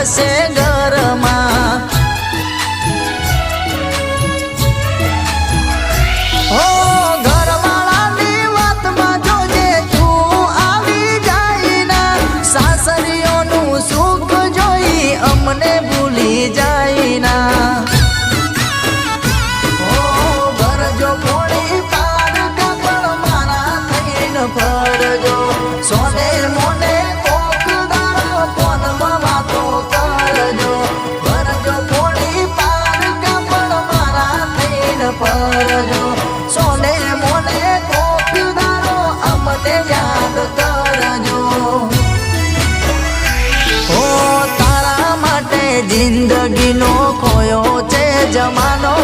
થશે ઘરમાં। હો ઘરવાળાની વાતમાં જોજે તું આવી જાય ના, સાસરીઓનું સુખ જોઈ અમને ભૂલી જાય ના। હો ભરજો પોણી પાર કાપડ મારા થઈને ફરજો, સોને મોને કોક દાડો ફોનમાં વાતો કરજો। ભરજો પોણી પાર કાપડ મારા થઈને ફરજો, સોને મોને કોક દાડો અમને યાદ કરજો। હો તારા માટે જિંદગીનો ખોયો છે જમાનો,